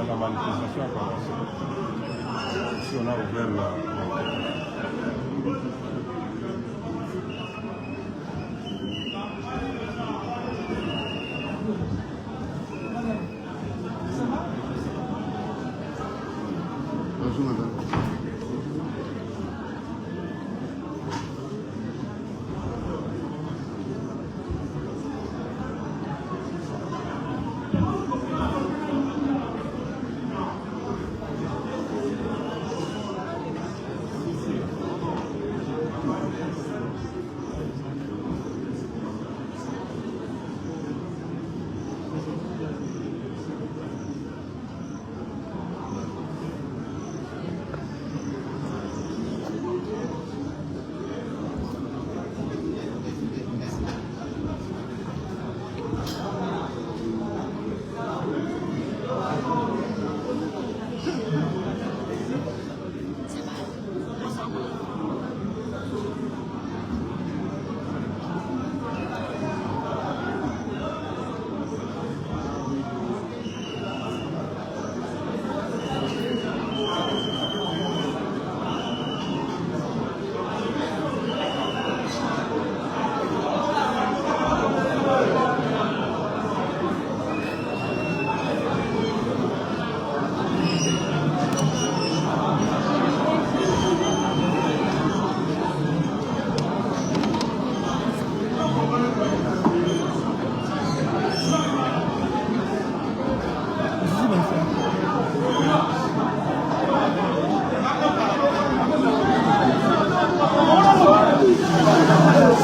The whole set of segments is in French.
la manifestation a commencé. Ici, on a ouvert la Bonjour madame.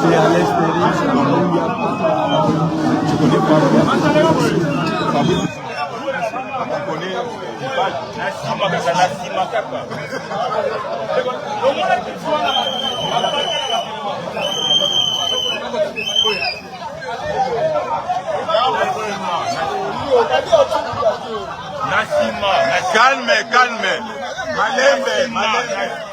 C'est à l'extérieur, il n'y a pas. Je connais pas. Calme, calme. Malembe, malembe.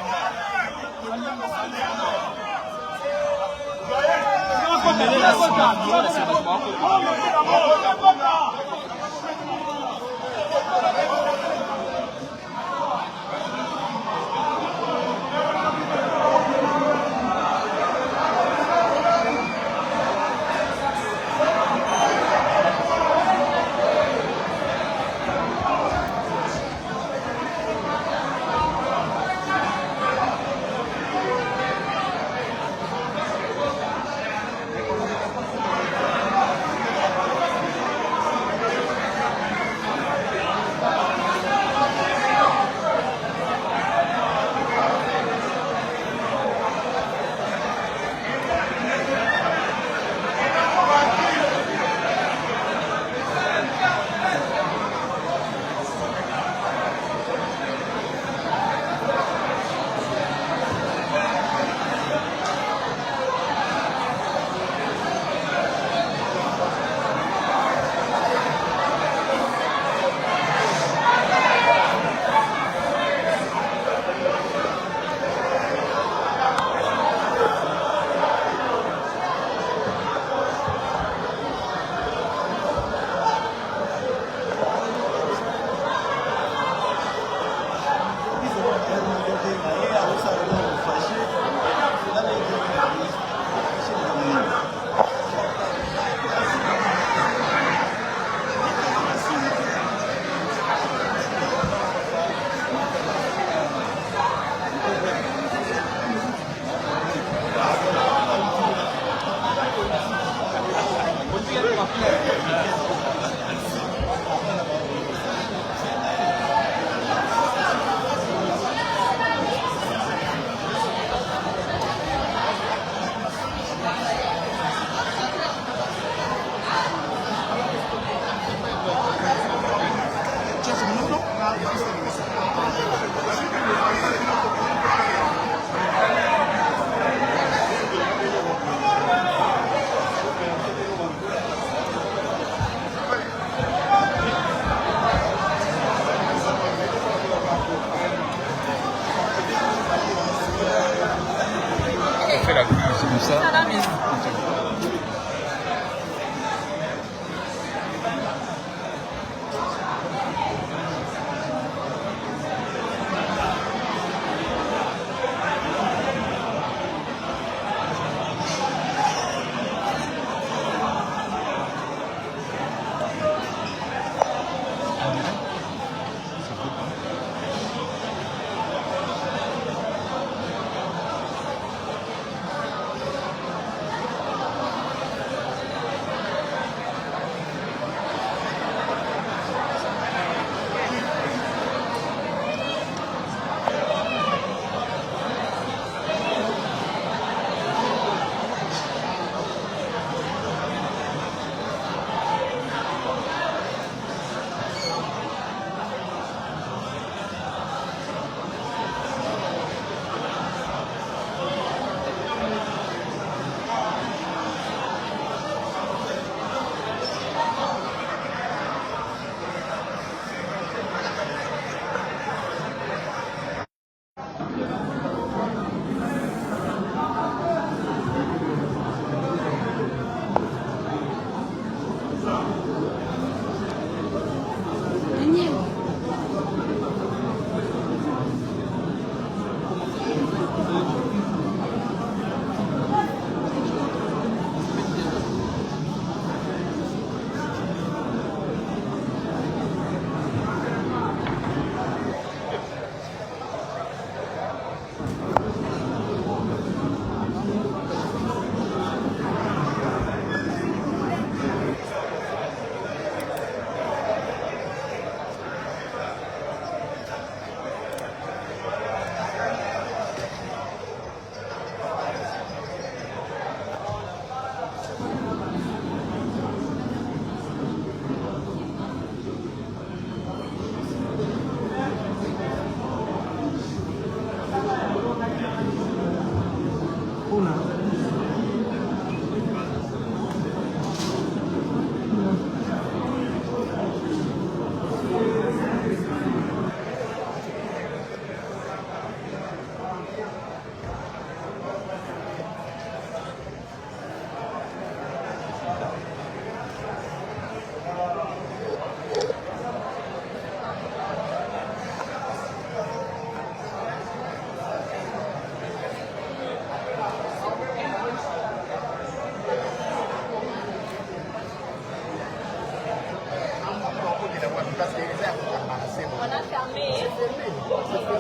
On a fermé.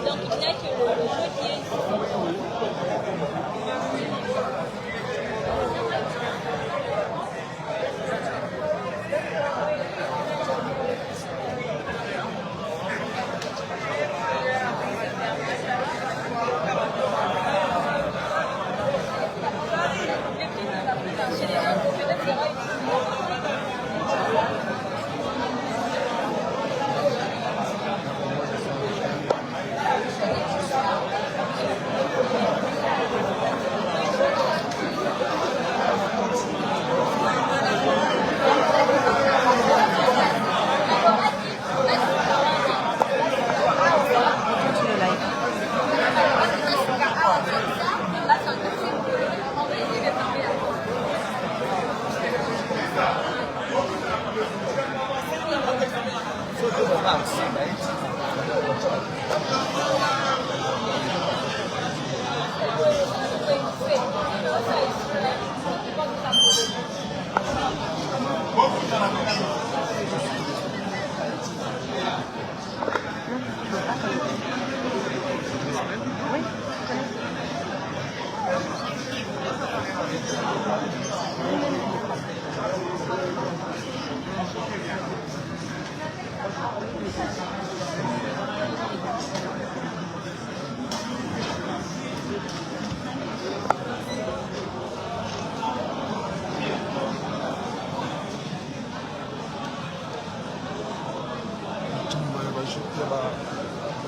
Donc il n'y a que le jeu qui est ici.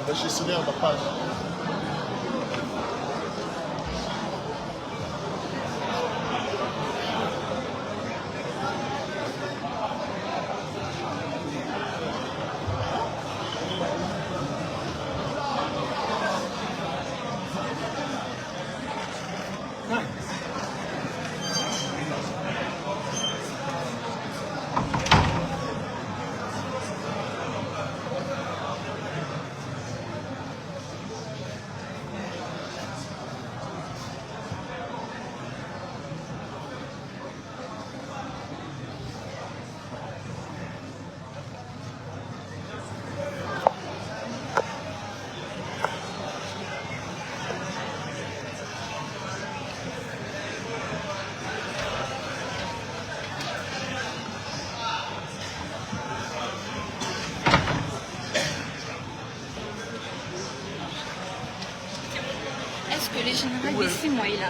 Deixa esse cinema, rapaz. Est-ce que les généraux d'ici, moi, il a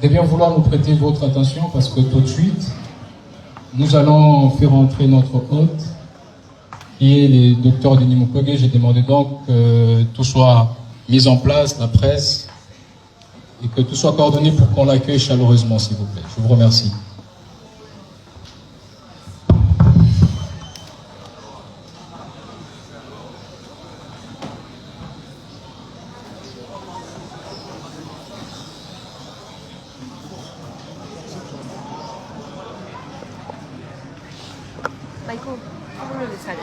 de bien vouloir nous prêter votre attention parce que tout de suite, nous allons faire entrer notre hôte, qui est le docteur Denis Mukwege. J'ai demandé donc que tout soit mis en place, la presse, et que tout soit coordonné pour qu'on l'accueille chaleureusement, s'il vous plaît. Je vous remercie. Michael, come on this side.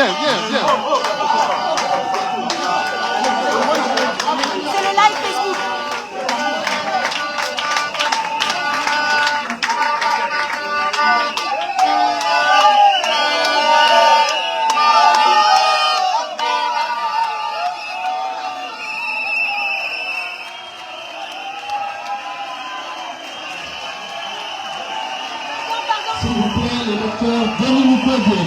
viens. C'est le live Facebook. S'il vous plaît, le docteur Denis Mukwege.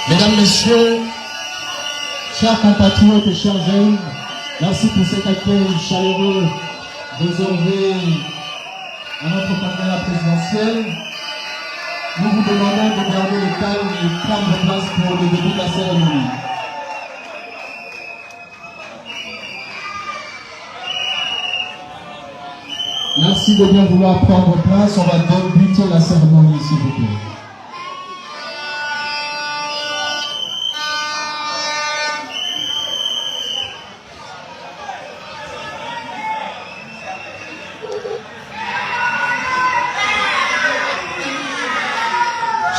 Mesdames, Messieurs, chers compatriotes et chers jeunes, merci pour cet accueil chaleureux réservé à notre candidat présidentiel. Nous vous demandons de garder le calme et prendre place pour le début de la cérémonie. Merci de bien vouloir prendre place. On va débuter la cérémonie, s'il vous plaît.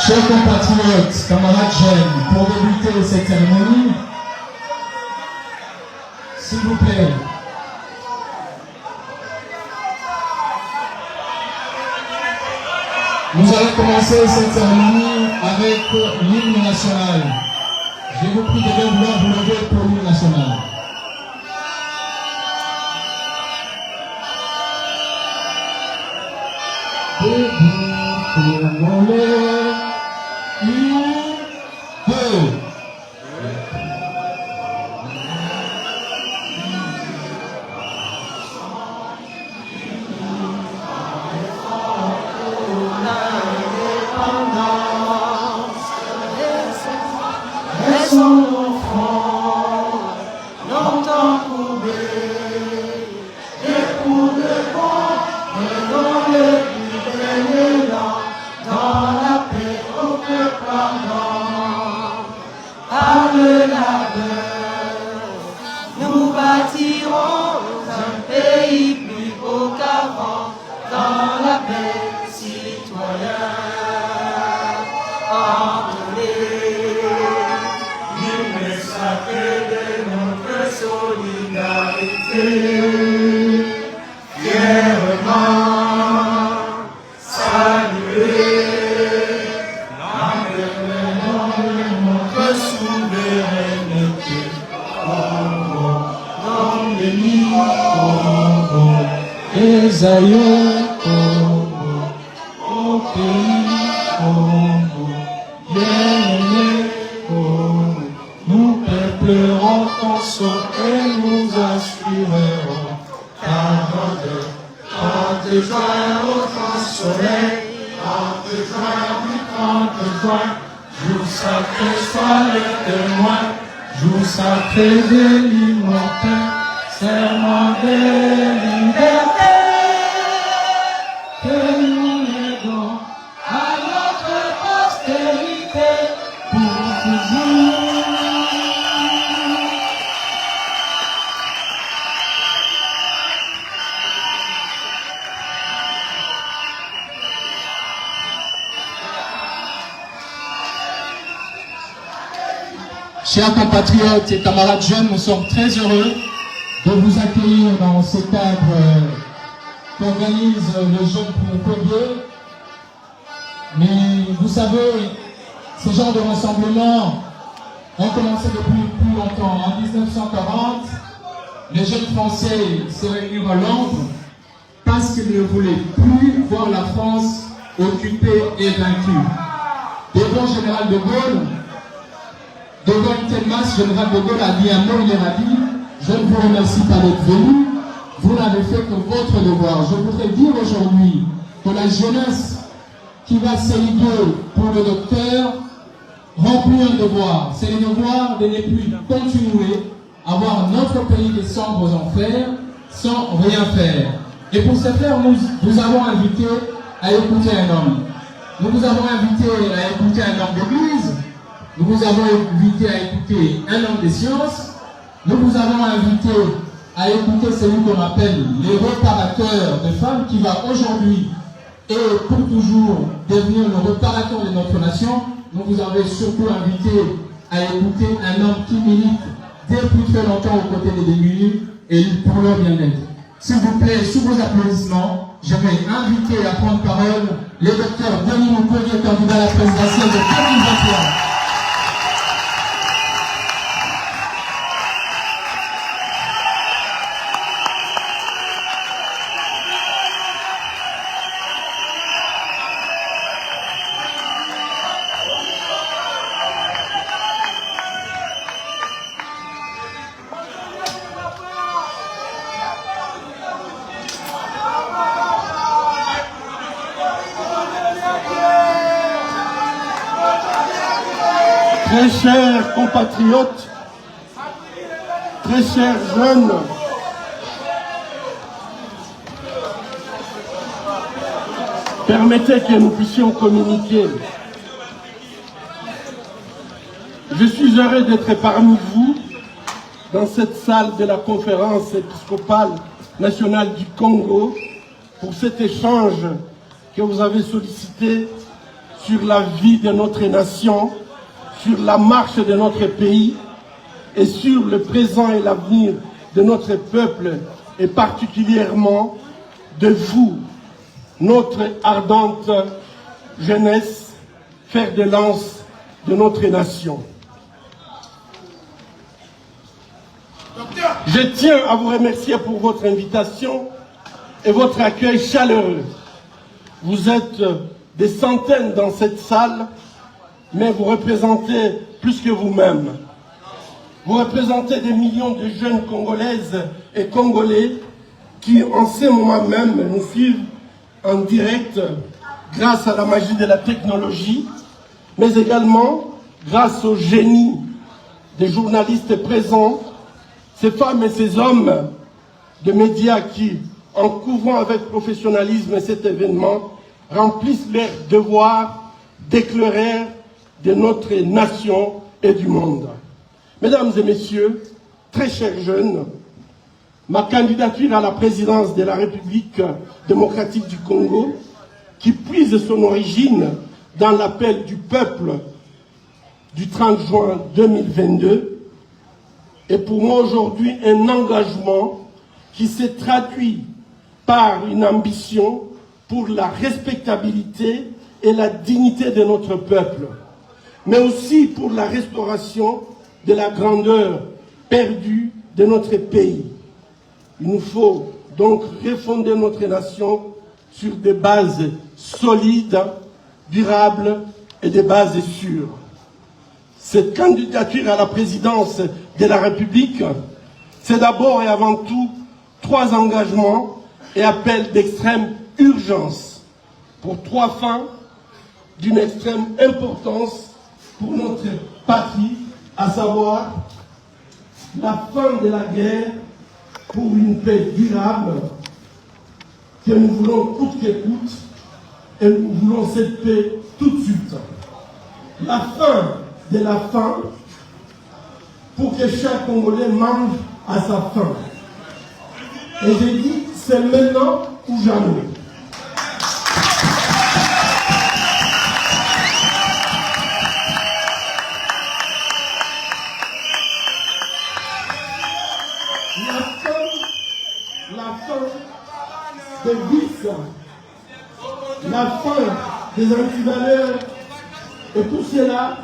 Chers compatriotes, camarades jeunes, pour débuter cette cérémonie, s'il vous plaît, nous allons commencer cette cérémonie avec l'hymne national. Je vous prie de bien vouloir vous lever pour l'hymne national. Debout, Congolais. Nous bâtirons un pays plus beau qu'avant, dans la paix citoyenne. Appelez, l'hymne sacré de notre solidarité. Fièrement saluer l'entraînement de notre souveraineté. Dans les nids Congo, les aïeux Congo, au pays Congo, bien-aimés Congo, nous peuplerons ton sceau et nous assurerons ta grandeur. 30 juin au grand soleil, 30 juin du 30 juin, jour sacré sois le témoin. Jour sacré de l'immortel, serment de liberté, que nous léguons à notre postérité pour toujours. Chers compatriotes et camarades jeunes, nous sommes très heureux de vous accueillir dans ce cadre qu'organise le Jeune Pogué. Mais vous savez, ce genre de rassemblement ont commencé depuis plus longtemps. En 1940, les jeunes Français se réunirent à Londres parce qu'ils ne voulaient plus voir la France occupée et vaincue. Devant général de Gaulle, devant une telle masse, général de Gaulle a dit un mot, il a dit « Je ne vous remercie pas d'être venu, vous n'avez fait que votre devoir ». Je voudrais dire aujourd'hui que la jeunesse qui va s'éliguer pour le docteur remplit un devoir. C'est le devoir de ne plus continuer à voir notre pays descendre aux enfers sans rien faire. Et pour ce faire, nous vous avons invité à écouter un homme. Nous vous avons invité à écouter un homme d'église. Nous vous avons invité à écouter un homme des sciences. Nous vous avons invité à écouter celui qu'on appelle les réparateurs de femmes qui va aujourd'hui et pour toujours devenir le réparateur de notre nation. Nous vous avons surtout invité à écouter un homme qui milite depuis très longtemps aux côtés des démunis et pour leur bien-être. S'il vous plaît, sous vos applaudissements, je vais inviter à prendre parole le docteur Denis Mukwege, candidat à la présidentielle de 2021. Très chers compatriotes, très chers jeunes, permettez que nous puissions communiquer. Je suis heureux d'être parmi vous dans cette salle de la conférence épiscopale nationale du Congo pour cet échange que vous avez sollicité sur la vie de notre nation, sur la marche de notre pays et sur le présent et l'avenir de notre peuple et particulièrement de vous, notre ardente jeunesse, fer de lance de notre nation. Je tiens à vous remercier pour votre invitation et votre accueil chaleureux. Vous êtes des centaines dans cette salle, mais vous représentez plus que vous-même. Vous représentez des millions de jeunes Congolaises et Congolais qui, en ce moment même, nous suivent en direct grâce à la magie de la technologie, mais également grâce au génie des journalistes présents, ces femmes et ces hommes de médias qui, en couvrant avec professionnalisme cet événement, remplissent leur devoir d'éclairer de notre nation et du monde. Mesdames et messieurs, très chers jeunes, ma candidature à la présidence de la République démocratique du Congo, qui puise son origine dans l'appel du peuple du 30 juin 2022, est pour moi aujourd'hui un engagement qui s'est traduit par une ambition pour la respectabilité et la dignité de notre peuple, mais aussi pour la restauration de la grandeur perdue de notre pays. Il nous faut donc refonder notre nation sur des bases solides, durables et des bases sûres. Cette candidature à la présidence de la République, c'est d'abord et avant tout 3 engagements et appels d'extrême urgence pour 3 fins d'une extrême importance pour notre patrie, à savoir la fin de la guerre pour une paix durable que nous voulons coûte que coûte et nous voulons cette paix tout de suite. La fin de la faim pour que chaque Congolais mange à sa faim. Et j'ai dit, c'est maintenant ou jamais. des vices, la fin des antivaleurs, et tout cela,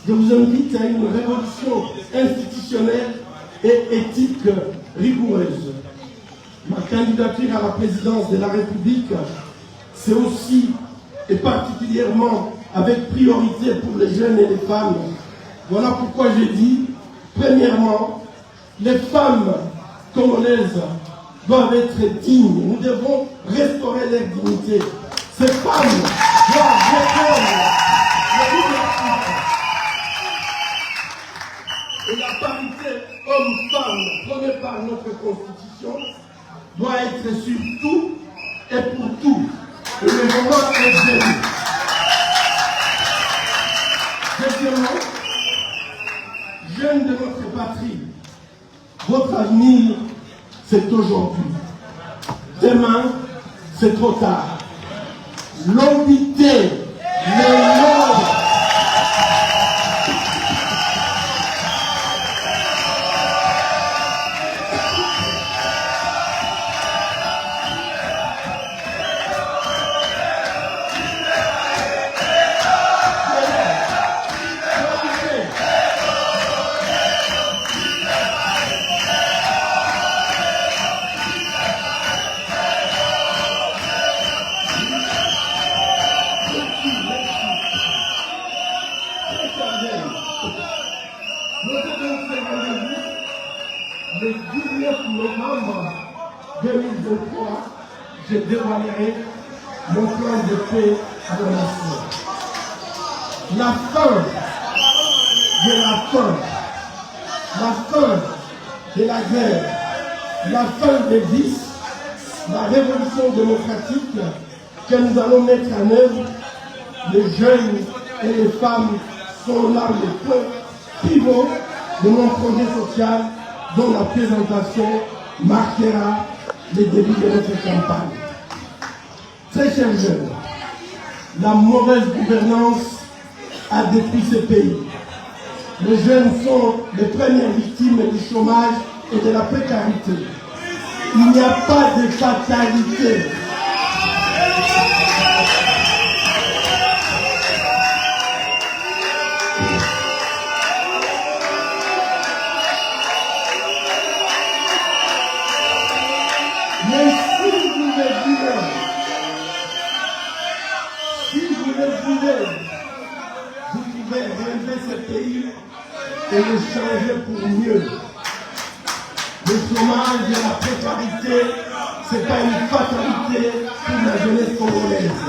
je vous invite à une révolution institutionnelle et éthique rigoureuse. Ma candidature à la présidence de la République, c'est aussi et particulièrement avec priorité pour les jeunes et les femmes. Voilà pourquoi j'ai dit, premièrement, les femmes congolaises doivent être dignes. Nous devons restaurer leur dignité. Ces femmes doivent répondre le leadership. Et la parité homme-femme, prônée par notre Constitution, doit être sur tout et pour tout. Et le moment est venu. Deuxièmement, jeunes de notre patrie, votre avenir, c'est aujourd'hui. Demain, c'est trop tard. L'obité, le nom. Le 19 novembre 2023, je dévoilerai mon plan de paix à la nation. La fin de la faim, la fin de la guerre, la fin des vices, la révolution démocratique que nous allons mettre en œuvre, les jeunes et les femmes sont là les points pivots de mon projet social dont la présentation marquera les débuts de notre campagne. Très chers jeunes, la mauvaise gouvernance a détruit ce pays. Les jeunes sont les premières victimes du chômage et de la précarité. Il n'y a pas de fatalité. Mais si vous le voulez, vous pouvez relever ce pays et le changer pour mieux. Le chômage et la précarité, ce n'est pas une fatalité pour la jeunesse congolaise.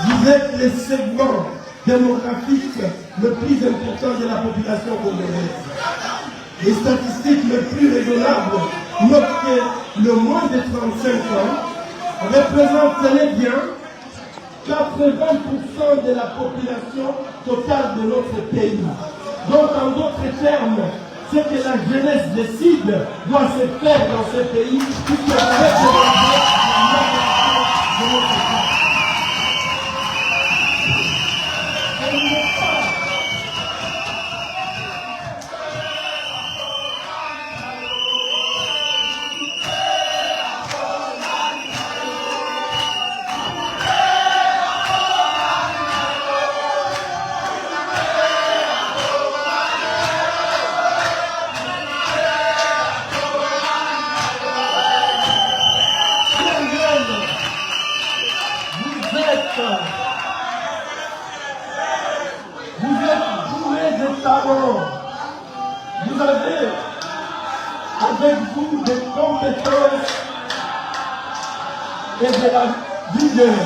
Vous êtes le segment démographique le plus important de la population congolaise. Les statistiques les plus raisonnables notent que le moins de 35 ans représente, tenez bien, 80% de la population totale de notre pays. Donc, en d'autres termes, ce que la jeunesse décide doit se faire dans ce pays, puisque la représenter la majorité de notre pays. Vous êtes bourrés de talent. Vous avez avec vous des compétences et de la vigueur.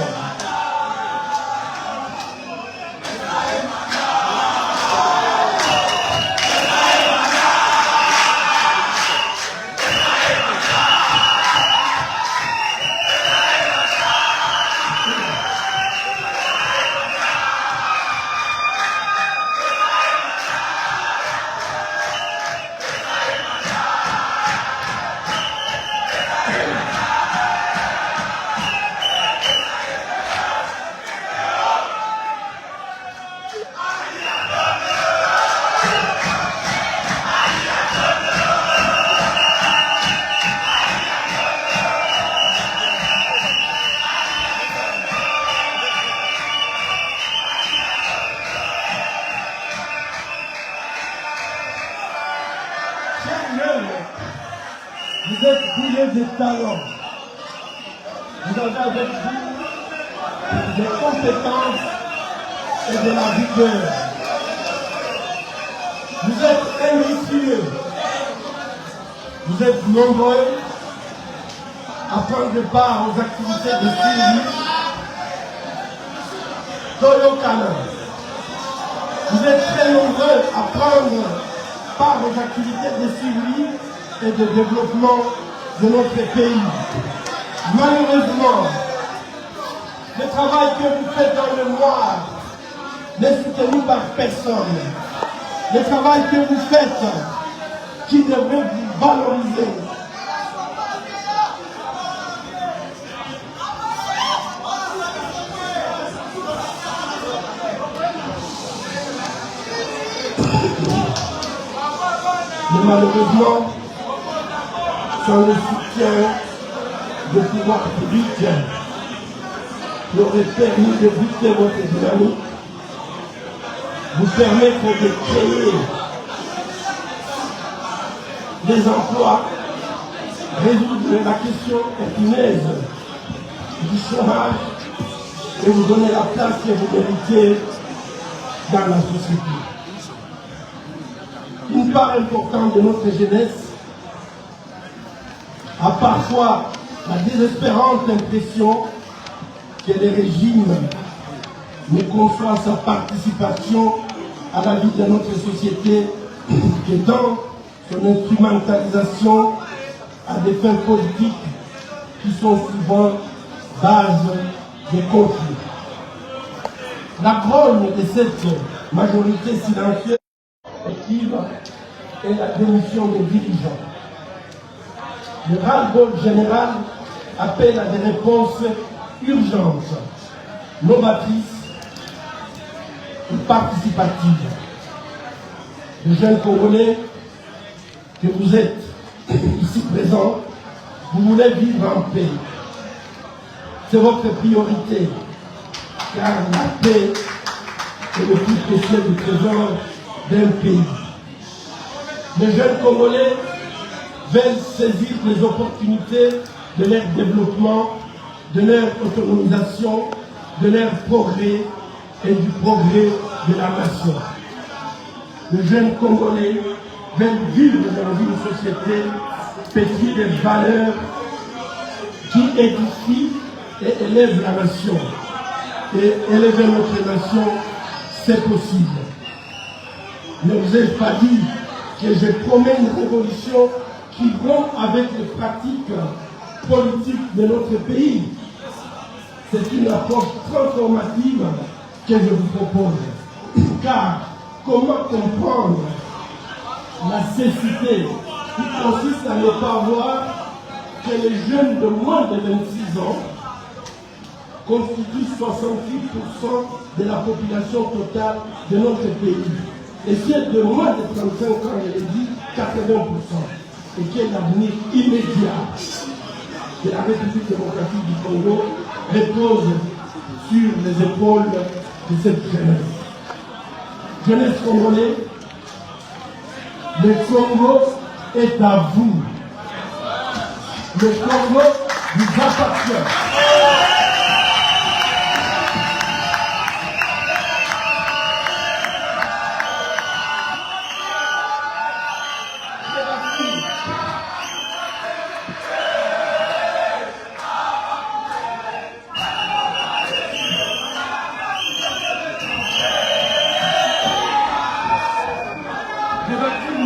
talent. Vous avez avec vous des compétences et de la vigueur. Vous êtes ambitieux. Vous êtes nombreux à prendre part aux activités de suivi Toyokana. Vous êtes très nombreux à prendre part aux activités de suivi et de développement de notre pays. Malheureusement, le travail que vous faites dans le noir n'est soutenu par personne. Le travail que vous faites, qui devrait vous valoriser, mais malheureusement, sans le soutien de pouvoir public qui aurait permis de booster votre dynamique, vous permettre de créer des emplois, résoudre la question épineuse du chômage et vous donner la place que vous méritez dans la société. Une part importante de notre jeunesse a parfois la désespérante impression que les régimes ne conçoivent sa participation à la vie de notre société que dans son instrumentalisation à des fins politiques qui sont souvent base des conflits. La grogne de cette majorité silencieuse est la démission des dirigeants. Le ras-le-bol général appelle à des réponses urgentes, novatrices et participatives. Les jeunes Congolais que vous êtes ici présents, vous voulez vivre en paix. C'est votre priorité, car la paix est le plus précieux du trésor d'un pays. Les jeunes Congolais veulent saisir les opportunités de leur développement, de leur autonomisation, de leur progrès et du progrès de la nation. Les jeunes Congolais veulent vivre dans une société pétrie de valeurs qui édifient et élèvent la nation. Et élever notre nation, c'est possible. Ne vous ai pas dit que je promets une révolution qui rompt avec les pratiques politiques de notre pays. C'est une approche transformative que je vous propose. Car comment comprendre la cécité qui consiste à ne pas voir que les jeunes de moins de 26 ans constituent 68% de la population totale de notre pays. Et ceux de moins de 35 ans, je l'ai dit, 80%. Et quel avenir immédiat de la République démocratique du Congo repose sur les épaules de cette jeunesse. Jeunesse congolaise, le Congo est à vous. Le Congo vous appartient.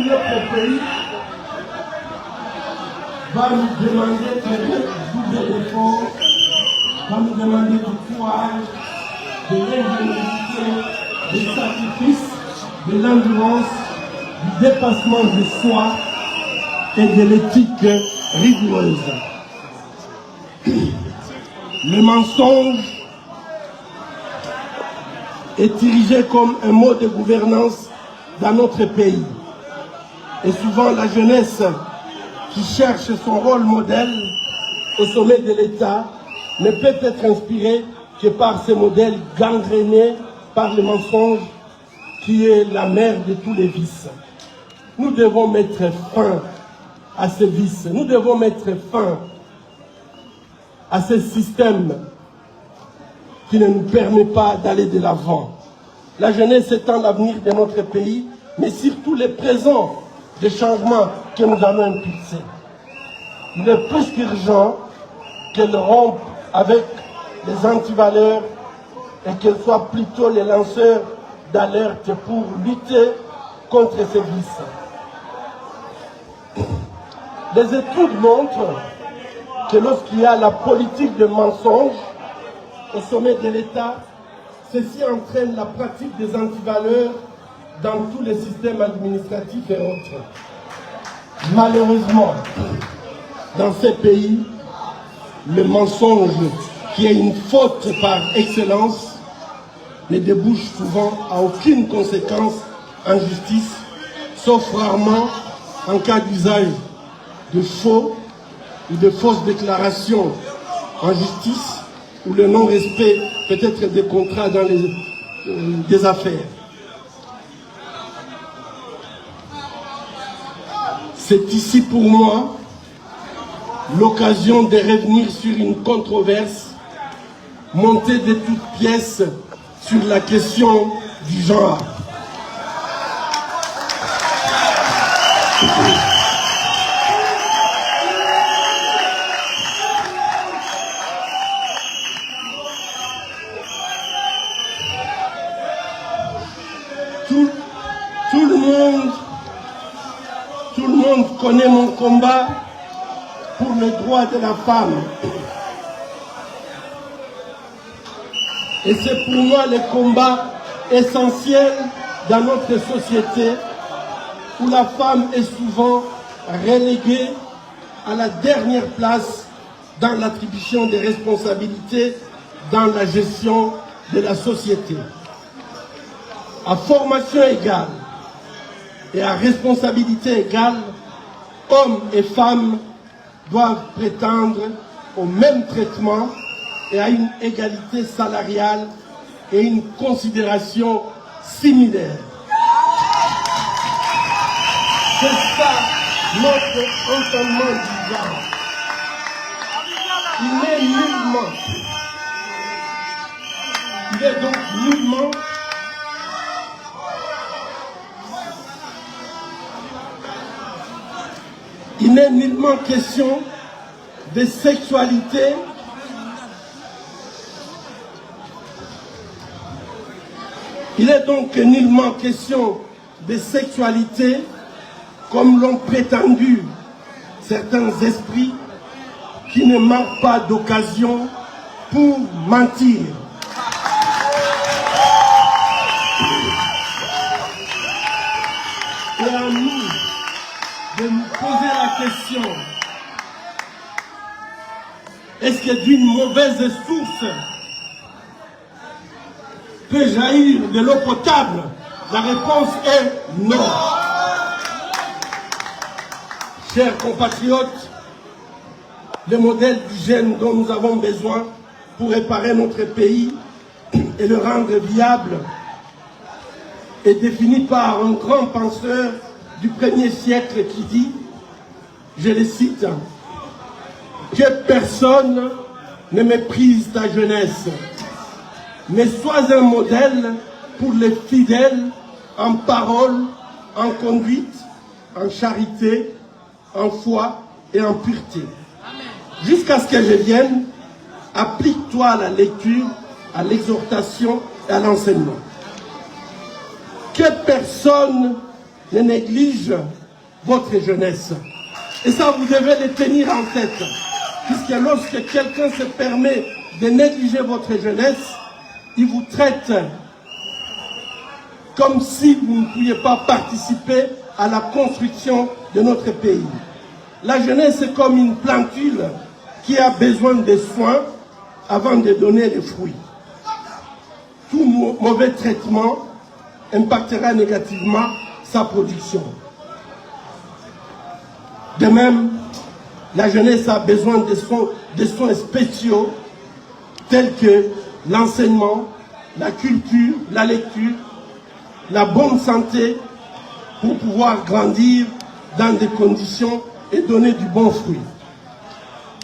Notre pays va nous demander de doubler l'effort, va nous demander du courage, de l'ingéniosité, du sacrifice, de l'endurance, du dépassement de soi et de l'éthique rigoureuse. Le mensonge est érigé comme un mode de gouvernance dans notre pays. Et souvent la jeunesse qui cherche son rôle modèle au sommet de l'État ne peut être inspirée que par ces modèles gangrénés par le mensonge qui est la mère de tous les vices. Nous devons mettre fin à ces vices. Nous devons mettre fin à ce système qui ne nous permet pas d'aller de l'avant. La jeunesse étant l'avenir de notre pays, mais surtout les présents des changements que nous allons impulser. Il est plus qu'urgent qu'elle rompe avec les antivaleurs et qu'elle soit plutôt les lanceurs d'alerte pour lutter contre ces vices. Les études montrent que lorsqu'il y a la politique de mensonge au sommet de l'État, ceci entraîne la pratique des antivaleurs dans tous les systèmes administratifs et autres. Malheureusement, dans ces pays, le mensonge, qui est une faute par excellence, ne débouche souvent à aucune conséquence en justice, sauf rarement en cas d'usage de faux ou de fausses déclarations en justice ou le non-respect peut-être des contrats dans des affaires. C'est ici pour moi l'occasion de revenir sur une controverse montée de toutes pièces sur la question du genre. Tout le monde connaît mon combat pour le droit de la femme. Et c'est pour moi le combat essentiel dans notre société où la femme est souvent reléguée à la dernière place dans l'attribution des responsabilités dans la gestion de la société. À formation égale et à responsabilité égale, hommes et femmes doivent prétendre au même traitement et à une égalité salariale et une considération similaire. C'est ça notre entendement du genre. Il est donc nullement il n'est nullement question de sexualité il est donc nullement question de sexualité comme l'ont prétendu certains esprits qui ne manquent pas d'occasion pour mentir. Et à nous de nous poser la question, est-ce que d'une mauvaise source peut jaillir de l'eau potable? La réponse est non. Chers compatriotes, le modèle du jeune dont nous avons besoin pour réparer notre pays et le rendre viable est défini par un grand penseur du 1er siècle qui dit, je le cite, « Que personne ne méprise ta jeunesse, mais sois un modèle pour les fidèles en parole, en conduite, en charité, en foi et en pureté. Jusqu'à ce que je vienne, applique-toi à la lecture, à l'exhortation et à l'enseignement. Que personne ne néglige votre jeunesse. Et ça, vous devez le tenir en tête. Puisque lorsque quelqu'un se permet de négliger votre jeunesse, il vous traite comme si vous ne pouviez pas participer à la construction de notre pays. La jeunesse est comme une plantule qui a besoin de soins avant de donner des fruits. Tout mauvais traitement impactera négativement sa production. De même, la jeunesse a besoin de soins spéciaux tels que l'enseignement, la culture, la lecture, la bonne santé pour pouvoir grandir dans des conditions et donner du bon fruit.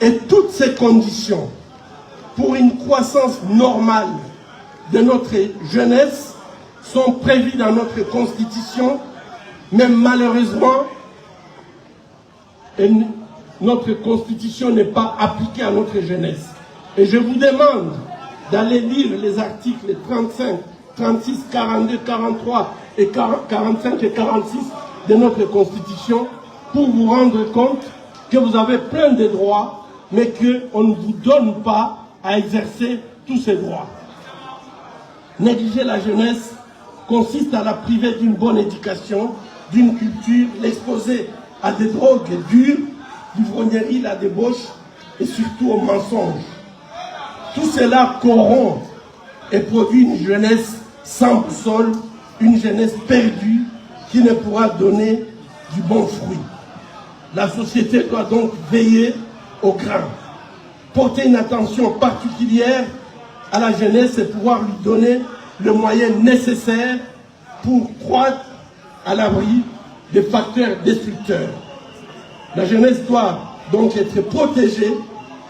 Et toutes ces conditions pour une croissance normale de notre jeunesse sont prévues dans notre Constitution, mais malheureusement, notre Constitution n'est pas appliquée à notre jeunesse. Et je vous demande d'aller lire les articles 35, 36, 42, 43 et 45 et 46 de notre Constitution pour vous rendre compte que vous avez plein de droits, mais qu'on ne vous donne pas à exercer tous ces droits. Négliger la jeunesse consiste à la priver d'une bonne éducation, d'une culture, l'exposer à des drogues dures, l'ivrognerie, la débauche et surtout au mensonge. Tout cela corrompt et produit une jeunesse sans boussole, une jeunesse perdue qui ne pourra donner du bon fruit. La société doit donc veiller au grain, porter une attention particulière à la jeunesse et pouvoir lui donner le moyen nécessaire pour croître à l'abri des facteurs destructeurs. La jeunesse doit donc être protégée,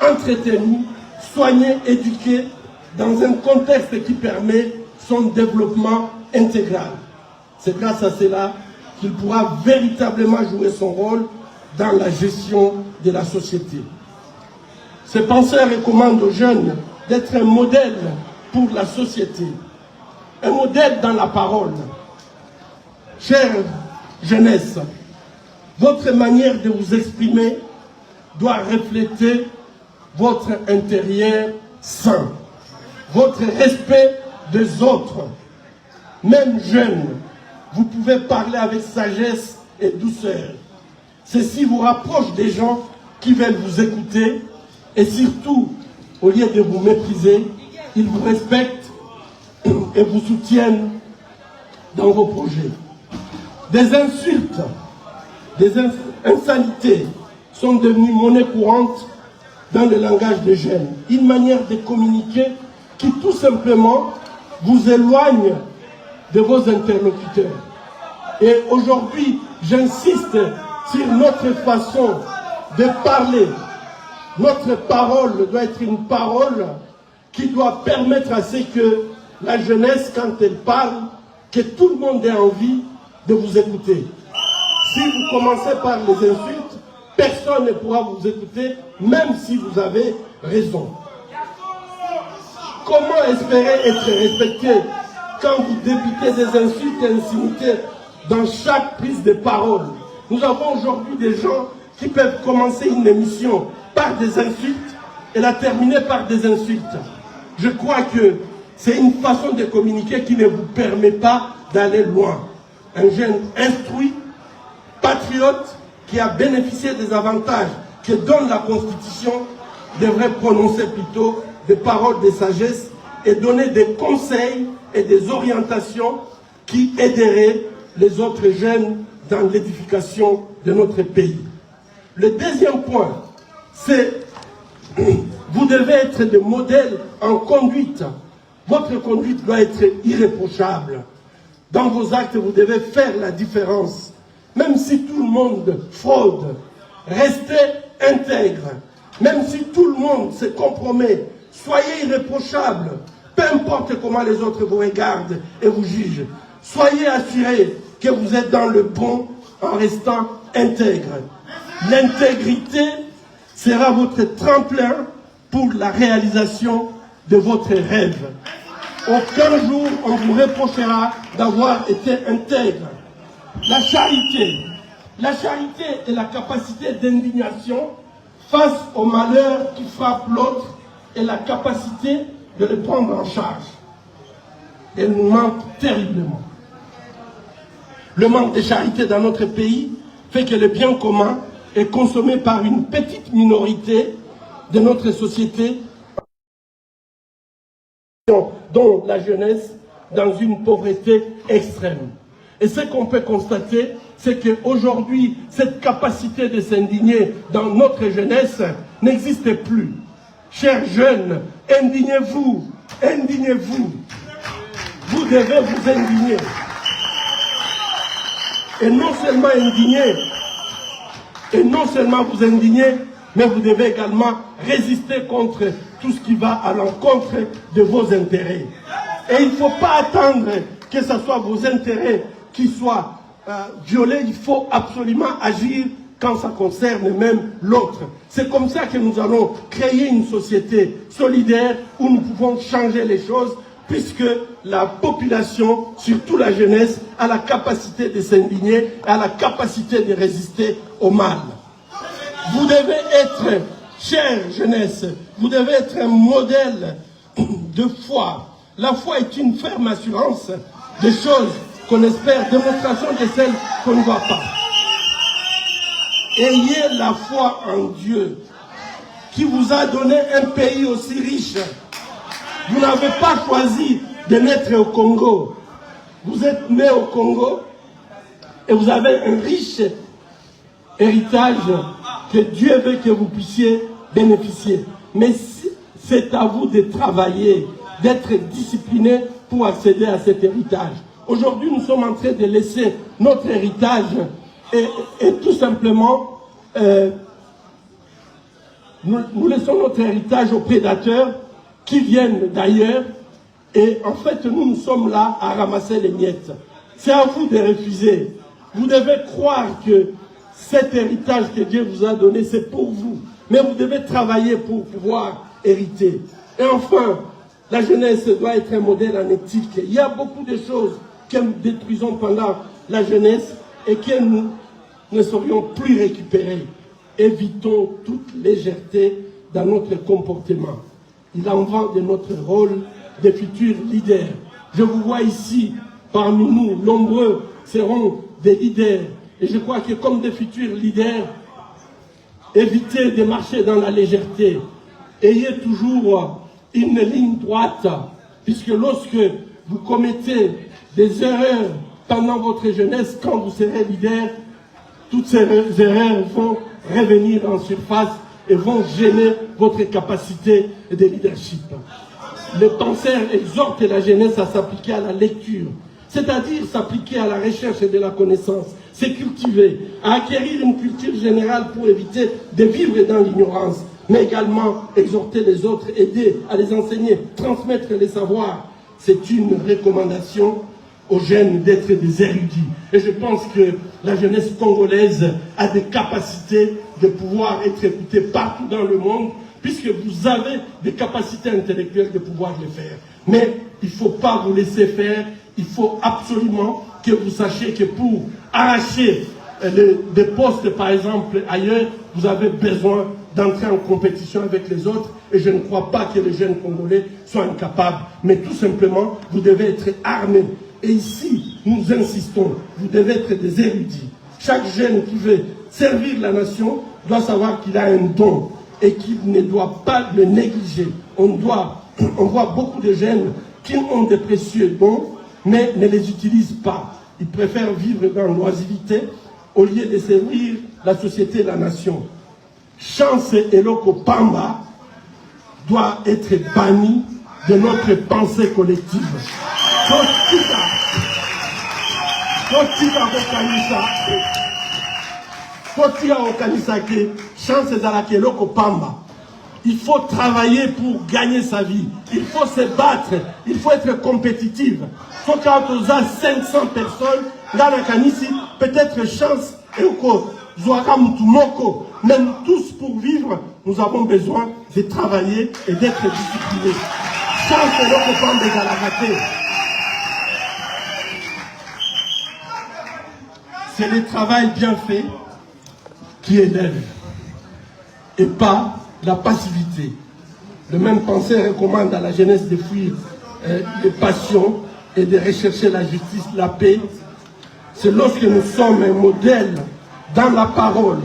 entretenue, soignée, éduquée dans un contexte qui permet son développement intégral. C'est grâce à cela qu'il pourra véritablement jouer son rôle dans la gestion de la société. Ces penseurs recommandent aux jeunes d'être un modèle pour la société, un modèle dans la parole. Chère jeunesse, votre manière de vous exprimer doit refléter votre intérieur sain, votre respect des autres. Même jeune, vous pouvez parler avec sagesse et douceur. Ceci vous rapproche des gens qui veulent vous écouter et surtout, au lieu de vous mépriser, ils vous respectent et vous soutiennent dans vos projets. Des insultes, des insanités sont devenues monnaie courante dans le langage des jeunes. Une manière de communiquer qui tout simplement vous éloigne de vos interlocuteurs. Et aujourd'hui, j'insiste sur notre façon de parler. Notre parole doit être une parole qui doit permettre à ce que la jeunesse, quand elle parle, que tout le monde ait envie de vous écouter. Si vous commencez par les insultes, personne ne pourra vous écouter, même si vous avez raison. Comment espérer être respecté quand vous débitez des insultes et insignités dans chaque prise de parole? Nous avons aujourd'hui des gens qui peuvent commencer une émission par des insultes et la terminer par des insultes. Je crois que c'est une façon de communiquer qui ne vous permet pas d'aller loin. Un jeune instruit, patriote, qui a bénéficié des avantages que donne la Constitution, devrait prononcer plutôt des paroles de sagesse et donner des conseils et des orientations qui aideraient les autres jeunes dans l'édification de notre pays. Le deuxième point, c'est vous devez être des modèles en conduite. Votre conduite doit être irréprochable. Dans vos actes, vous devez faire la différence. Même si tout le monde fraude, restez intègre. Même si tout le monde se compromet, soyez irréprochable. Peu importe comment les autres vous regardent et vous jugent. Soyez assurés que vous êtes dans le bon en restant intègre. L'intégrité sera votre tremplin pour la réalisation de votre rêve. Aucun jour on vous reprochera d'avoir été intègre. La charité est la capacité d'indignation face au malheur qui frappe l'autre et la capacité de le prendre en charge. Elle nous manque terriblement. Le manque de charité dans notre pays fait que le bien commun est consommé par une petite minorité de notre société, dont la jeunesse, dans une pauvreté extrême. Et ce qu'on peut constater, c'est qu'aujourd'hui, cette capacité de s'indigner dans notre jeunesse n'existe plus. Chers jeunes, indignez-vous, indignez-vous. Vous devez vous indigner. Et non seulement indigner, et non seulement vous indigner, mais vous devez également résister contre tout ce qui va à l'encontre de vos intérêts. Et il ne faut pas attendre que ce soit vos intérêts qui soient violés, il faut absolument agir quand ça concerne même l'autre. C'est comme ça que nous allons créer une société solidaire où nous pouvons changer les choses, puisque la population, surtout la jeunesse, a la capacité de s'indigner, a la capacité de résister au mal. Vous devez être, chère jeunesse, vous devez être un modèle de foi. La foi est une ferme assurance des choses qu'on espère, démonstration de celles qu'on ne voit pas. Ayez la foi en Dieu, qui vous a donné un pays aussi riche. Vous n'avez pas choisi de naître au Congo. Vous êtes né au Congo et vous avez un riche héritage que Dieu veut que vous puissiez bénéficier. Mais c'est à vous de travailler, d'être discipliné pour accéder à cet héritage. Aujourd'hui, nous sommes en train de laisser notre héritage et tout simplement, nous laissons notre héritage aux prédateurs qui viennent d'ailleurs. Et en fait, nous sommes là à ramasser les miettes. C'est à vous de refuser. Vous devez croire que cet héritage que Dieu vous a donné, c'est pour vous. Mais vous devez travailler pour pouvoir hériter. Et enfin, la jeunesse doit être un modèle en éthique. Il y a beaucoup de choses que nous détruisons pendant la jeunesse et que nous ne saurions plus récupérer. Évitons toute légèreté dans notre comportement. Il en va de notre rôle de futurs leaders. Je vous vois ici, parmi nous, nombreux seront des leaders. Et je crois que comme des futurs leaders, évitez de marcher dans la légèreté. Ayez toujours une ligne droite, puisque lorsque vous commettez des erreurs pendant votre jeunesse, quand vous serez leader, toutes ces erreurs vont revenir en surface et vont gêner votre capacité de leadership. Le penseur exhorte la jeunesse à s'appliquer à la lecture, c'est-à-dire s'appliquer à la recherche de la connaissance, se cultiver, à acquérir une culture générale pour éviter de vivre dans l'ignorance, mais également exhorter les autres, aider à les enseigner, transmettre les savoirs. C'est une recommandation aux jeunes d'être des érudits. Et je pense que la jeunesse congolaise a des capacités de pouvoir être écoutée partout dans le monde, puisque vous avez des capacités intellectuelles de pouvoir le faire. Mais il ne faut pas vous laisser faire, il faut absolument que vous sachiez que pour arracher des postes, par exemple, ailleurs, vous avez besoin d'entrer en compétition avec les autres, et je ne crois pas que les jeunes Congolais soient incapables, mais tout simplement, vous devez être armés. Et ici, nous insistons, vous devez être des érudits. Chaque jeune qui veut servir la nation doit savoir qu'il a un don et qu'il ne doit pas le négliger. On voit beaucoup de jeunes qui ont des précieux dons, mais ne les utilisent pas. Ils préfèrent vivre dans l'oisiveté au lieu de servir la société et la nation. Chance Eloko Pamba doit être banni de notre pensée collective. Il faut travailler pour gagner sa vie. Il faut se battre. Il faut être compétitif. Faut quand on a 500 personnes dans la canisse, peut-être chance et mais nous tous pour vivre, nous avons besoin de travailler et d'être disciplinés. Chance et l'autre femme des Galagatés. C'est le travail bien fait qui élève et pas la passivité. Le même penseur recommande à la jeunesse de fuir les passions et de rechercher la justice, la paix. C'est lorsque nous sommes un modèle dans la parole,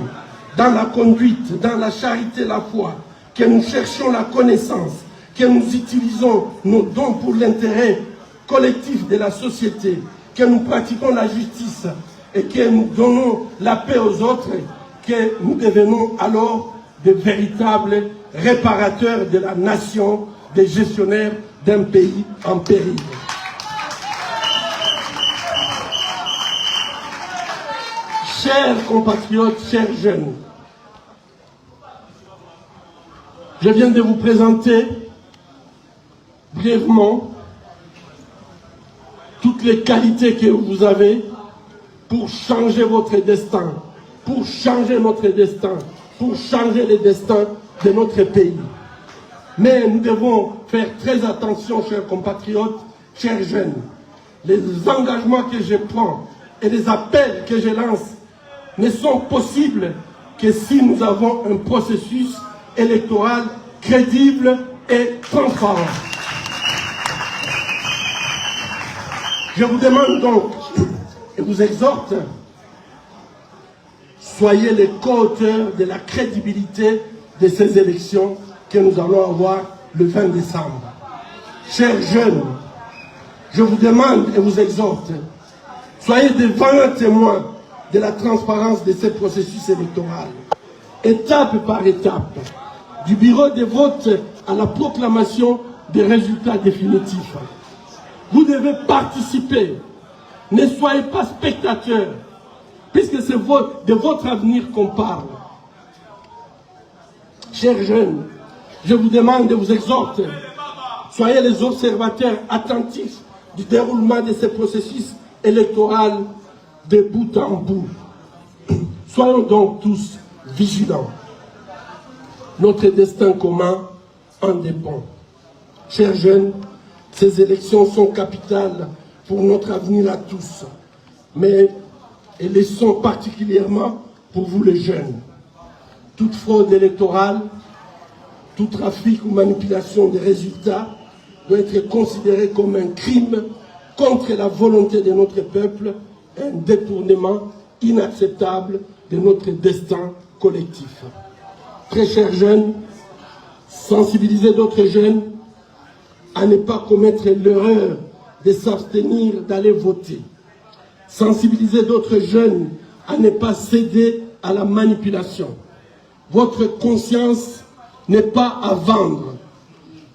dans la conduite, dans la charité, la foi, que nous cherchons la connaissance, que nous utilisons nos dons pour l'intérêt collectif de la société, que nous pratiquons la justice et que nous donnons la paix aux autres, que nous devenons alors de véritables réparateurs de la nation, des gestionnaires d'un pays en péril. Chers compatriotes, chers jeunes, Je viens de vous présenter brièvement toutes les qualités que vous avez pour changer votre destin, pour changer notre destin, pour changer le destin de notre pays. Mais nous devons faire très attention, chers compatriotes, chers jeunes. Les engagements que je prends et les appels que je lance ne sont possibles que si nous avons un processus électoral crédible et transparent. Je vous demande donc et vous exhorte, soyez les co-auteurs de la crédibilité de ces élections que nous allons avoir le 20 décembre. Chers jeunes, je vous demande et vous exhorte, soyez des vaillants témoins de la transparence de ces processus électoraux, étape par étape, du bureau de vote à la proclamation des résultats définitifs. Vous devez participer, ne soyez pas spectateurs, puisque c'est de votre avenir qu'on parle. Chers jeunes, je vous demande et vous exhorte, soyez les observateurs attentifs du déroulement de ces processus électoraux de bout en bout. Soyons donc tous vigilants. Notre destin commun en dépend. Chers jeunes, ces élections sont capitales pour notre avenir à tous, mais elles le sont particulièrement pour vous les jeunes. Toute fraude électorale, tout trafic ou manipulation des résultats doit être considéré comme un crime contre la volonté de notre peuple, un détournement inacceptable de notre destin collectif. Très chers jeunes, sensibilisez d'autres jeunes à ne pas commettre l'erreur de s'abstenir d'aller voter. Sensibilisez d'autres jeunes à ne pas céder à la manipulation. Votre conscience n'est pas à vendre.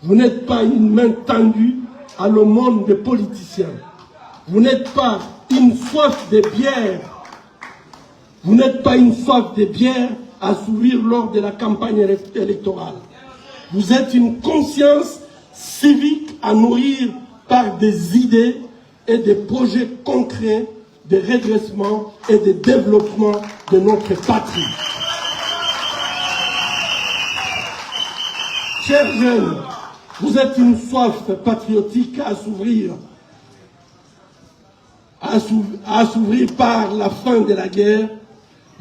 Vous n'êtes pas une main tendue à l'aumône des politiciens. Vous n'êtes pas une soif de bière. Vous n'êtes pas une soif de bière à s'ouvrir lors de la campagne électorale. Vous êtes une conscience civique à nourrir par des idées et des projets concrets de redressement et de développement de notre patrie. Chers jeunes, vous êtes une soif patriotique à s'ouvrir par la fin de la guerre,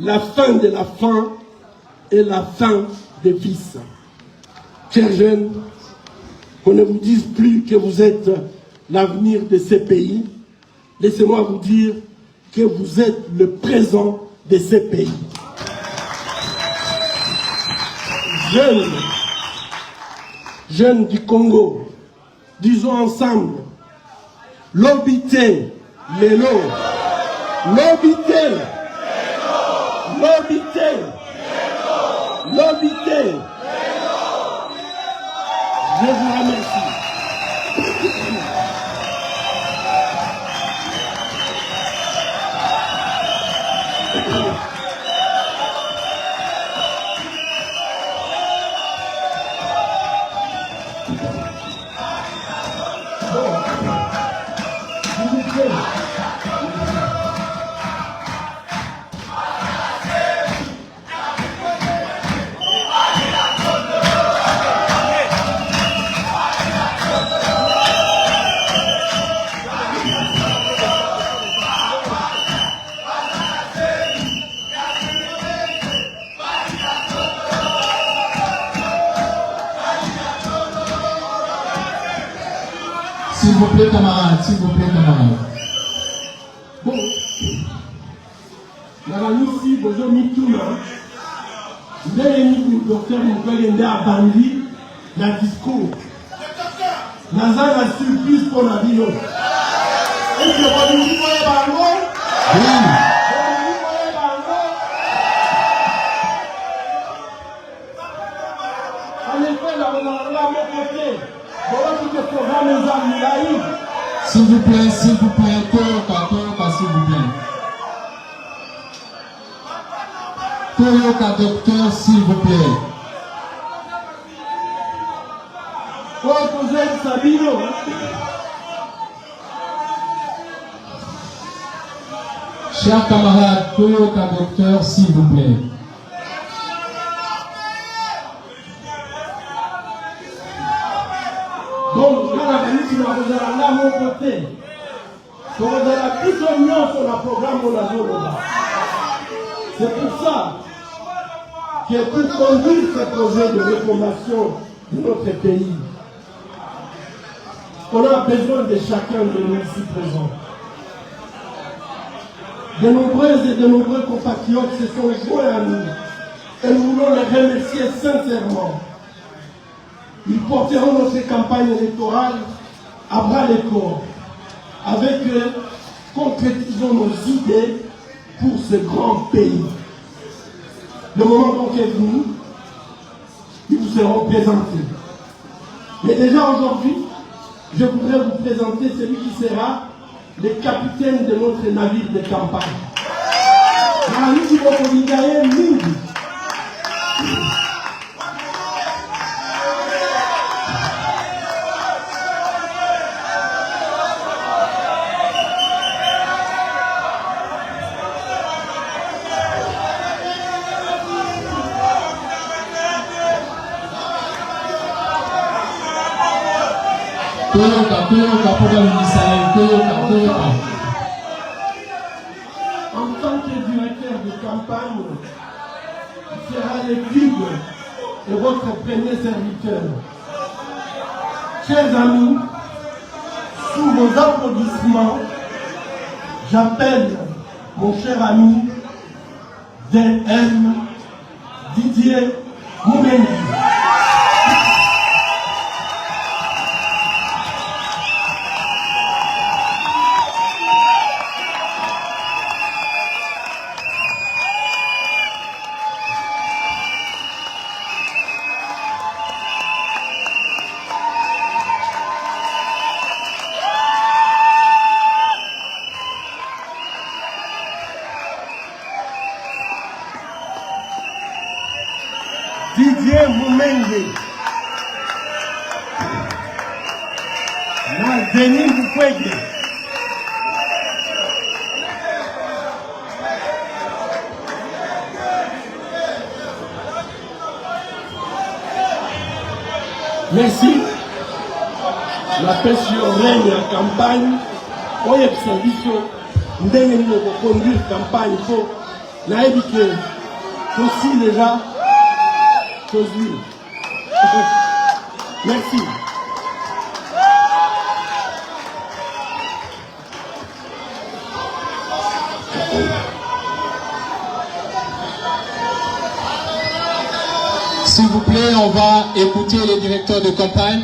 la fin de la faim et la fin des vices. Chers jeunes, qu'on ne vous dise plus que vous êtes l'avenir de ces pays. Laissez-moi vous dire que vous êtes le présent de ces pays. Jeunes du Congo, disons ensemble, l'obité, l'élo, l'obité, l'obité, l'obité. Je vous remercie. S'il vous plaît, camarades, s'il vous plaît, camarades. Bon, ici, bonjour, Mitouna. Vous avez mis le docteur Moukoué à Bandi, la discours. Naza la surprise pour la vie. Est-ce que vous voyez Bango? Oui. En effet, la mon côté. S'il vous plaît, Toyoka, s'il vous plaît. Toyoka, docteur, s'il vous plaît. Chers camarades, Toyoka docteur, s'il vous plaît. Donc, je vais à mon côté. Je vais à la toute union sur le programme de la zone. C'est pour ça que pour conduire ce projet de réformation de notre pays, on a besoin de chacun de nous ici présents. De nombreuses et de nombreux compatriotes se sont joints à nous et nous voulons les remercier sincèrement. Ils porteront notre campagne électorale à bras le corps. Avec eux, concrétisons nos idées pour ce grand pays. Le moment donc est venu, ils vous seront présentés. Mais déjà aujourd'hui, je voudrais vous présenter celui qui sera le capitaine de notre navire de campagne. En tant que directeur de campagne, il sera le guide et votre premier serviteur. Chers amis, sous vos applaudissements, j'appelle mon cher ami DM Didier Moumengi. Didier Moumengi. Na Denis Mukwege. Merci. La paix sur règne en campagne. On y a service. Nous devons conduire campagne. Il faut naïveté. Aussi déjà. Merci. S'il vous plaît, on va écouter le directeur de campagne.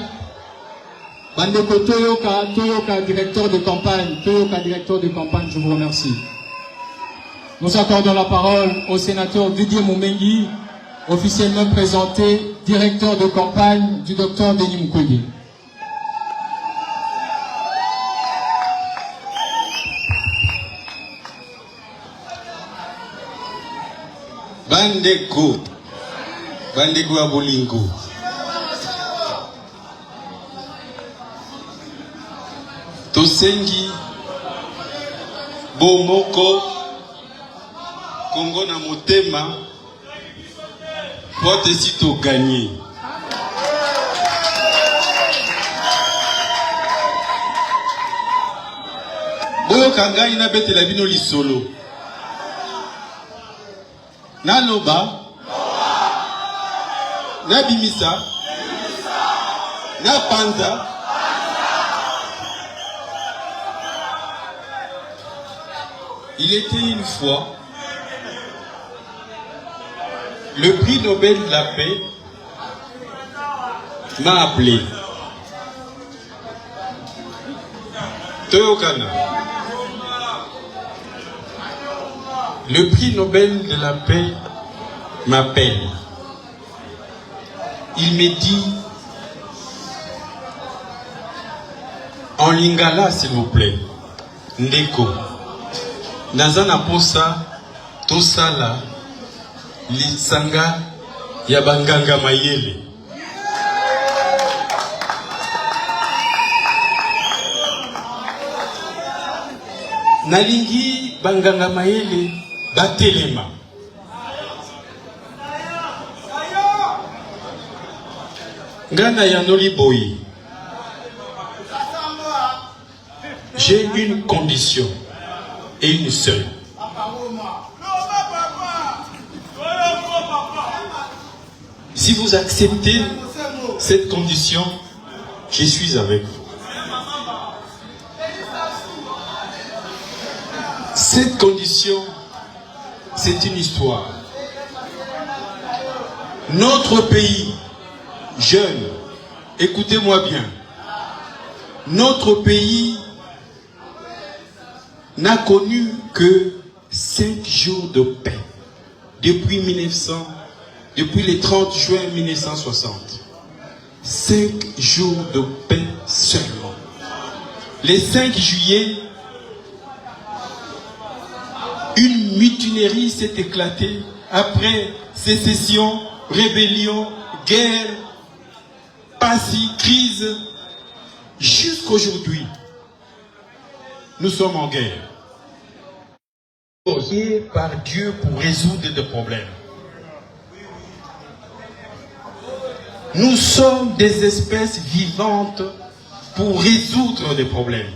Bandeko Toyoka, directeur de campagne. Toyoka, directeur de campagne, je vous remercie. Nous accordons la parole au sénateur Didier Moumengi, officiellement présenté, directeur de campagne du docteur Denis Mukwege. Bandeko Abolingo. Tosengi Bomoko Kongo na motema. Pour sitôt gagner. Boyo kangai na bete la bino li solo. Na loba. Na bimisa. Na panza. Il était une fois le prix Nobel de la paix m'a appelé. Toyokana. Le prix Nobel de la paix m'appelle. Il me dit en lingala s'il vous plaît. Ndeko. Nazana posa tosala lisanga ya banganga mayele. nalingi banganga mayele batelema. Ngana yanoli boyi. J'ai une condition et une seule. Si vous acceptez cette condition, je suis avec vous. Cette condition, c'est une histoire. Notre pays, jeune, écoutez-moi bien, notre pays n'a connu que 5 jours de paix depuis le 30 juin 1960. 5 jours de paix seulement. Le 5 juillet, une mutinerie s'est éclatée après sécession, rébellion, guerre, passé, crise. Jusqu'aujourd'hui, nous sommes en guerre. Par Dieu pour résoudre des problèmes. Nous sommes des espèces vivantes pour résoudre des problèmes.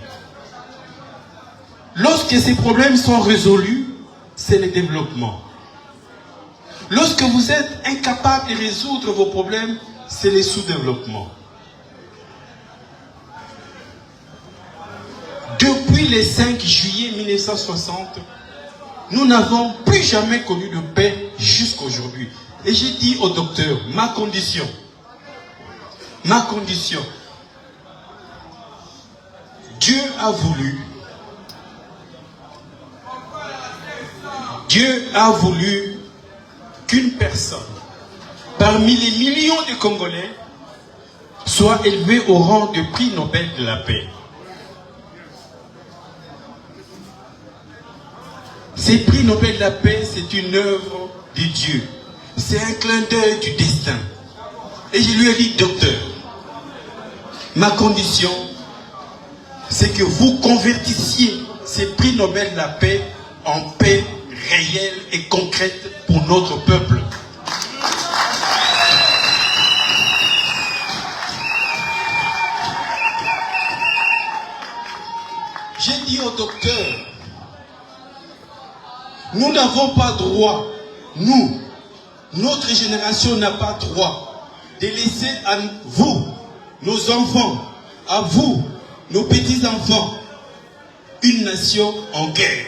Lorsque ces problèmes sont résolus, c'est le développement. Lorsque vous êtes incapable de résoudre vos problèmes, c'est le sous-développement. Depuis le 5 juillet 1960, nous n'avons plus jamais connu de paix jusqu'à aujourd'hui. Et j'ai dit au docteur, ma condition, Dieu a voulu qu'une personne, parmi les millions de Congolais, soit élevée au rang de prix Nobel de la paix. Ces prix Nobel de la paix, c'est une œuvre de Dieu. C'est un clin d'œil du destin. Et je lui ai dit, docteur, ma condition, c'est que vous convertissiez ces prix Nobel de la paix en paix réelle et concrète pour notre peuple. J'ai dit au docteur, nous n'avons pas droit, notre génération n'a pas droit de laisser à vous, nos enfants, à vous, nos petits-enfants, une nation en guerre.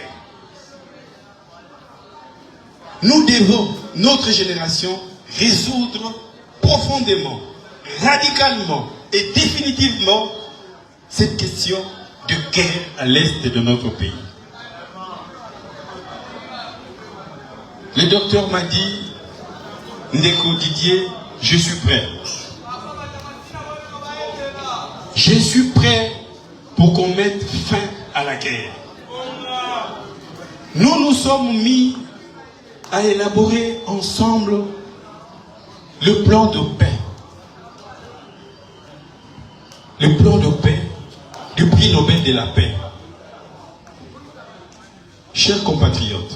Nous devons, notre génération, résoudre profondément, radicalement et définitivement cette question de guerre à l'est de notre pays. Le docteur m'a dit, Ndeko Didier, je suis prêt. Je suis prêt pour qu'on mette fin à la guerre. Nous nous sommes mis à élaborer ensemble le plan de paix. Le plan de paix du prix Nobel de la paix. Chers compatriotes,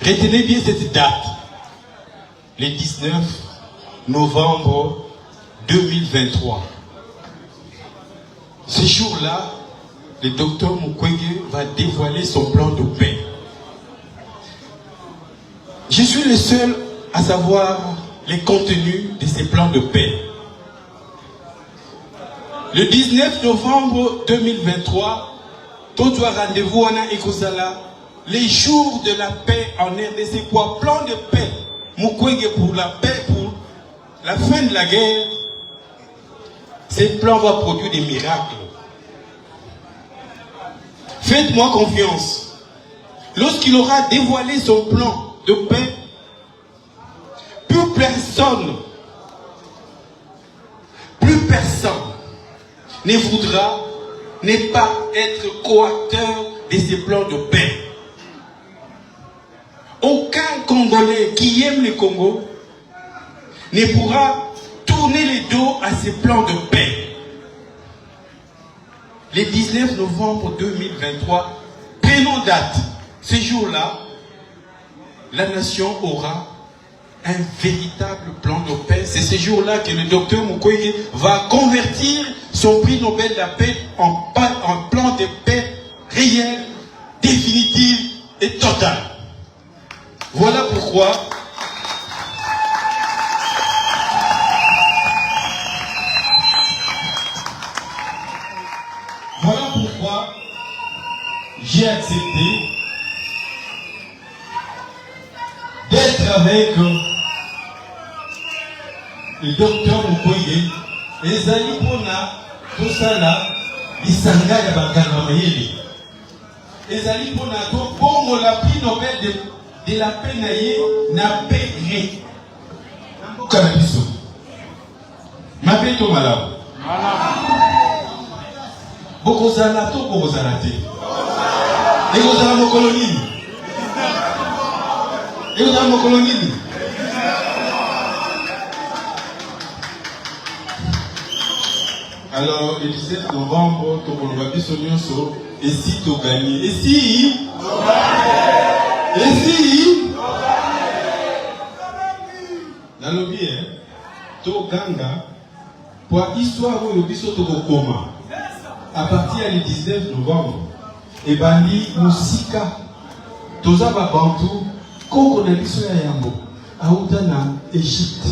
retenez bien cette date, le 19 novembre 2023. Ce jour-là, le docteur Mukwege va dévoiler son plan de paix. Je suis le seul à savoir les contenus de ces plans de paix. Le 19 novembre 2023, tout rendez-vous en Ekosala, les jours de la paix en RDC, quoi, plan de paix, Mukwege pour la paix, pour la fin de la guerre. Ces plans vont produire des miracles. Faites-moi confiance. Lorsqu'il aura dévoilé son plan de paix, plus personne ne voudra ne pas être coacteur de ces plans de paix. Aucun Congolais qui aime le Congo ne pourra tourner le dos à ces plans de paix. le 19 novembre 2023, prenons date. Ce jour-là, la nation aura un véritable plan de paix. C'est ce jour-là que le docteur Mukwege va convertir son prix Nobel de la paix en plan de paix réel, définitif et total. Voilà pourquoi j'ai accepté d'être avec le docteur Mukwege. Ezali pona tosala bisanga ya bakanga mayele. Ezali pona to bongo la prix Nobel de la paix na ye na paix ré. Kana biso. Mabeto malamu. Bokozala to bokozala te. Ekozala mokolo nini? Ekozala mokolo nini? Alors, le 17 novembre, Tokoloba biso nyonso, et si tu gagnes? Et si? Et si? Nalobi, to ganga, pour histoire où le biso tokokoma, à partir du 19 novembre, et bandi musika, toza babantu, koko na biso ya yango, auta na Égypte,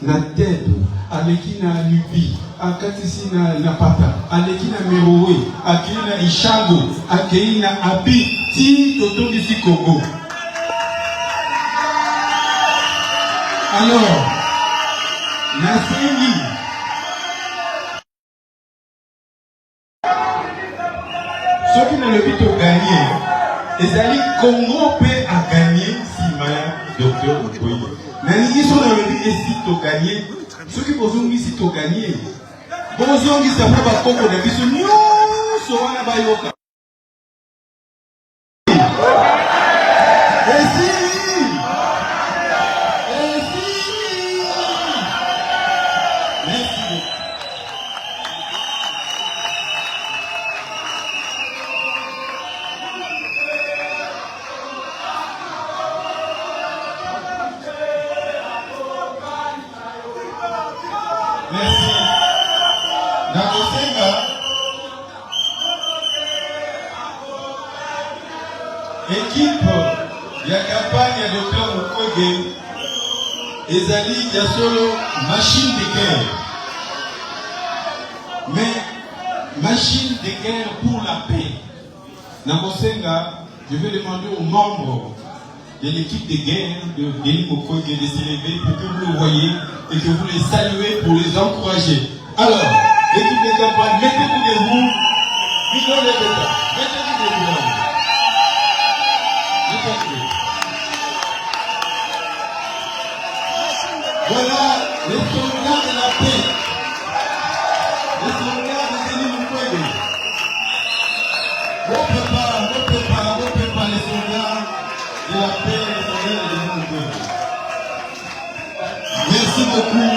na Thèbes, aleki na Libye, akatisi na Pata, aleki na Merowe, akei na Ishango, akei na Abi, ti totongisi Congo. Alors, nasengi soki nalobi toganye, ezali Congo mpe aganye nsima ya docteur Mukwege. Nalingi so nalobi esi toganye, soki bozongisi toganye, bozongisa mpo bakoko na biso nyonso wana bayoka. Équipe ya campagne ya docteur Mukwege ezali ya solo machine de guerre, mais machine de guerre pour la paix. Nakosenga, je vais demander aux membres de l'équipe de guerre de Denis Mukwege de se lever pour que vous le voyez et que vous les saluez pour les encourager. Alors, l'équipe de campagne, mettez-vous debout, mettez-vous debout. Voilà les soldats de la paix, les soldats de Denis Mukwege. On prépare les soldats de la paix, les soldats de Denis Mukwege. Merci beaucoup.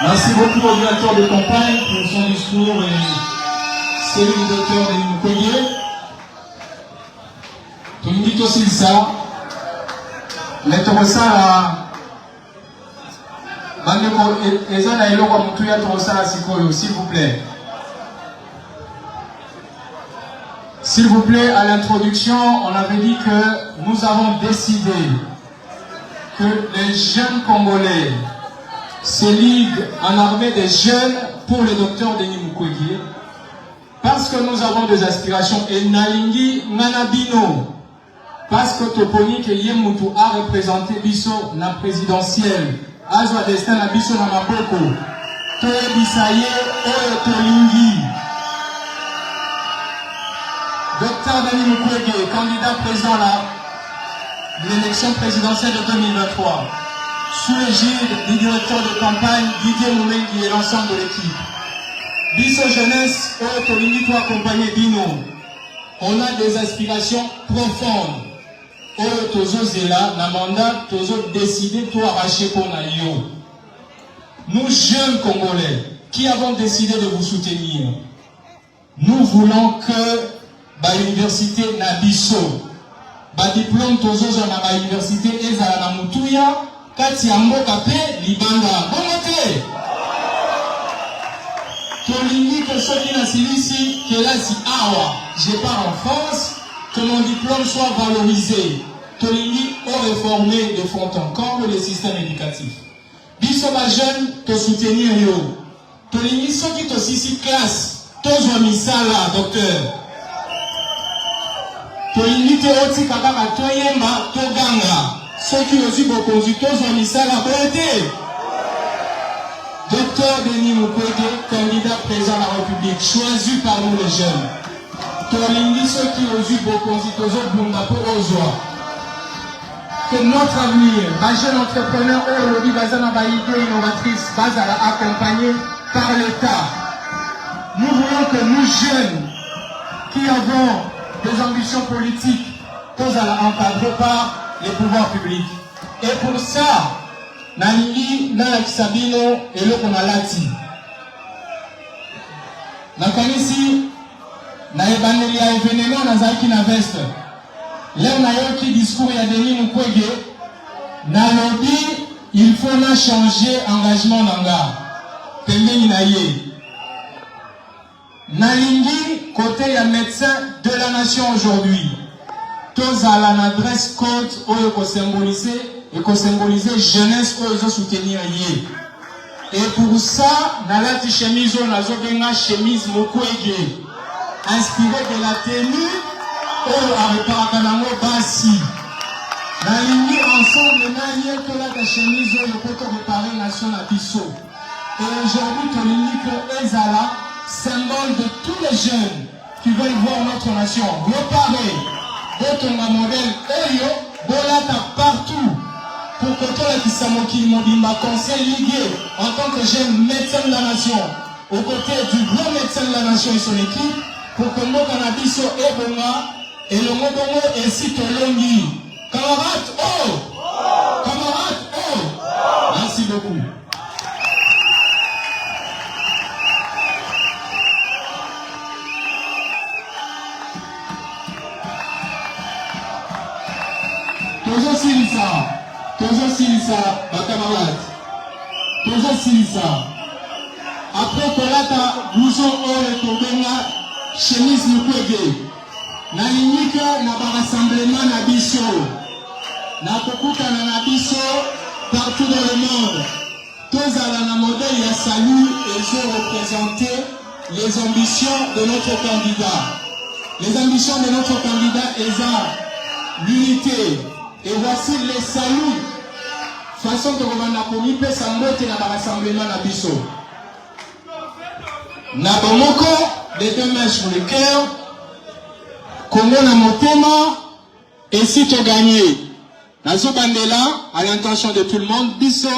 Merci beaucoup au directeur de campagne pour son discours et celui du docteur Denis Mukwege. Tolingi aussi ça. Mais Torosala, Bandeko Ezana Eloko Mutuya Torosala Sikoyo, s'il vous plaît. S'il vous plaît, à l'introduction, on avait dit que nous avons décidé que les jeunes Congolais se liguent en armée des jeunes pour le docteur Denis Mukwege. Parce que nous avons des aspirations. Et Nalingi Nanabino, parce que Toponi que Yemutu a représenté Bisso na présidentielle, Azwa Destin na Bisso na Maboko, Toe Bisaye, Oyo Tolingi. Docteur Denis Mukwege, candidat président de l'élection présidentielle de 2023, sous l'égide du directeur de campagne Didier Moumengi et l'ensemble de l'équipe. Bisso Jeunesse, Oyo Tolingi, toi accompagné Dino. On a des aspirations profondes. oyo tozozela na mandat tozodécider to arracher pour na yo. Nous jeunes Congolais qui avons décidé de vous soutenir, nous voulons que ba université na biso ba diplôme tozozo na ba université ezala na mutuya kati ya mboka pe libanda bongote. Tolingi que ceux qui nasilisi que là si awa je pars en France, que mon diplôme soit valorisé. Tolingi au réformer de fond en comble le système éducatif. Biso ba jeune to soutenir yo. Tolingi ceux qui to sisi classe tozwa misala docteur. Tolingi te oti kaka toyemba toganga. Ceux qui aussi bokonzi tozwa misala boete. Docteur Denis Mukwege, candidat président de la République, choisi par nous les jeunes. Tolingi ceux qui aussi bokonzi tozo bunda po ozwa. Que notre avenir, un jeune entrepreneur aujourd'hui bazana ba idée innovatrice, bazala accompagné par l'État. Nous voulons que nous jeunes qui avons des ambitions politiques, bazala encadrés par les pouvoirs publics. Et pour ça, nalingi na kisabino eloko na lati. Nakanisi na ebaneli ya événement nazaki na veste. Là on a eu qui discours ya Denis Mukwege na lobby il faut na changer engagement nanga pembeni na ye nalingi côté ya médecin de la nation aujourd'hui tozala na dress code oyo ko symboliser jeunesse oyo zo soutenir ye et pour ça nalati chemise oyo nazobenga chemise Mukwege inspiré de la tenue oyo areparaka nango basi nalingi ensemble na ye tolata chemise oyo po torepare nation na biso. Et aujourd'hui tolingi que ezala symbole de tous les jeunes qui veulent voir notre nation reparée botonga modèle oyo bolata partout pour que tolakisa mokili mobimba conseil ligué en tant que jeune médecin de la nation aux côtés du grand médecin de la nation et son équipe pour que mboka na biso ebonga. Et le mot bongo est si tolongi. Camarades, oh! Camarades, oh! Merci beaucoup. Toujours Silisa, ma camarade. Toujours Silisa. Après Kolata, blouson or et tobenga, chemise Mukwege. Nalinga na ba rassemblement na biso na kokutana na biso partout dans le monde. Tozala na modèle ya salut et je représenter les ambitions de notre candidat. Les ambitions de notre candidat est l'unité. Et voici les saluts. Façon de revenir pour nous peut s'emboîter na ba rassemblement na biso. Na bomoko les deux mains sur le cœur. Congo na motema et si tu gagné nazo bandela à l'intention de tout le monde biso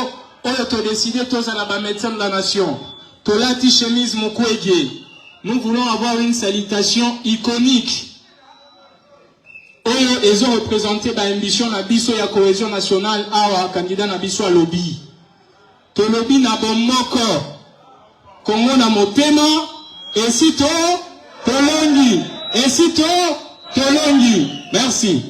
oyo to décider tozala ba médecin de la nation tolati chemise Mukwege. Nous voulons avoir une salutation iconique oyo ezo représenter ba ambition na biso ya cohésion nationale awa candidat na biso a lobby to lobby na bomoko Congo na motema et si to tolongi. Et si Tolongi, merci.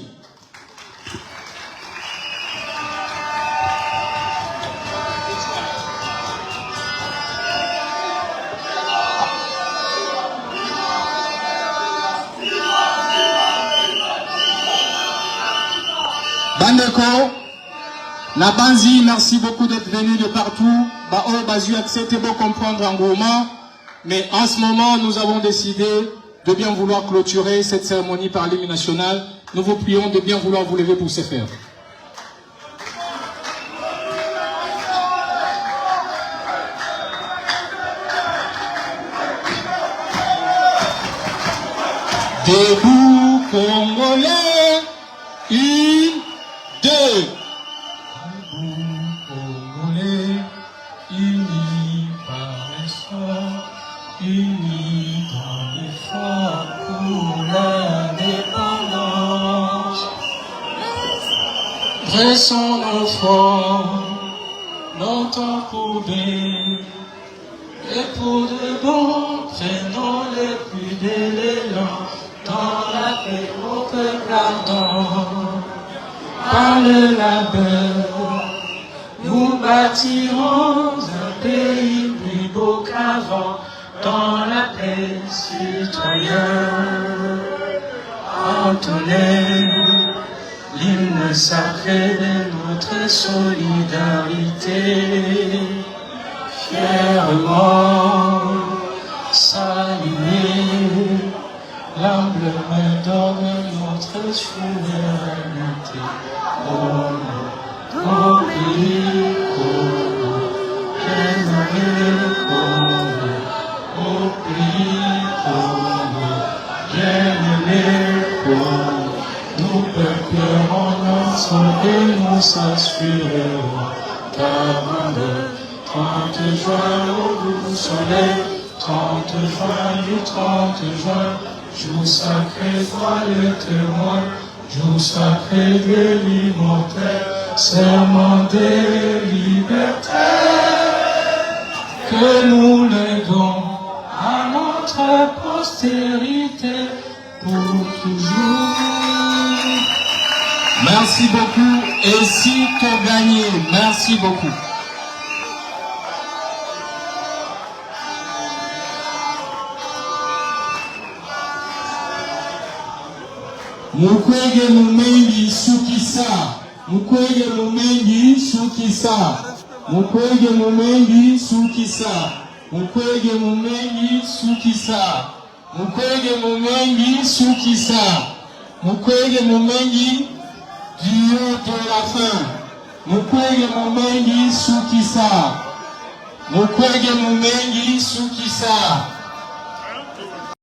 Bandeko, Nabanzi, merci beaucoup d'être venu de partout. Bao Bazu accepté pour comprendre en Goma. Mais en ce moment, nous avons décidé de bien vouloir clôturer cette cérémonie par l'hymne national. Nous vous prions de bien vouloir vous lever pour ce faire. Debout Congolais, une, deux. Debout Congolais, unis par l'espoir, unis dans l'effort pour l'indépendance. dressons nos fronts, longtemps courbés, et pour de bon, prenons les plus de l'élan, dans la paix au peuple ardent. Par le labeur, nous bâtirons un pays plus beau qu'avant, dans la paix citoyenne. Entonnez l'hymne sacré de notre solidarité, fièrement saluer l'humble main d'or de notre souveraineté. Au pays Congo, j'aimerais le Congo. Au pays Congo, j'aimerais le Congo. Nous peuplерons ensemble et nous s'assurerons qu'avant le 30 juin au bout soleil, 30 juin du 30 juin, jour sacré, toi le témoin, jour sacré de l'immortel, serment de liberté, que nous léguons à notre postérité pour toujours. Merci beaucoup. Et si tu as gagné, merci beaucoup. Mukwege mumengi sukisa, mukwege mumengi sukisa, mukwege mumengi sukisa, mukwege mumengi sukisa, mukwege mumengi sukisa, mukwege mumengi du haut de la fin, mukwege mumengi sukisa, mukwege mumengi sukisa.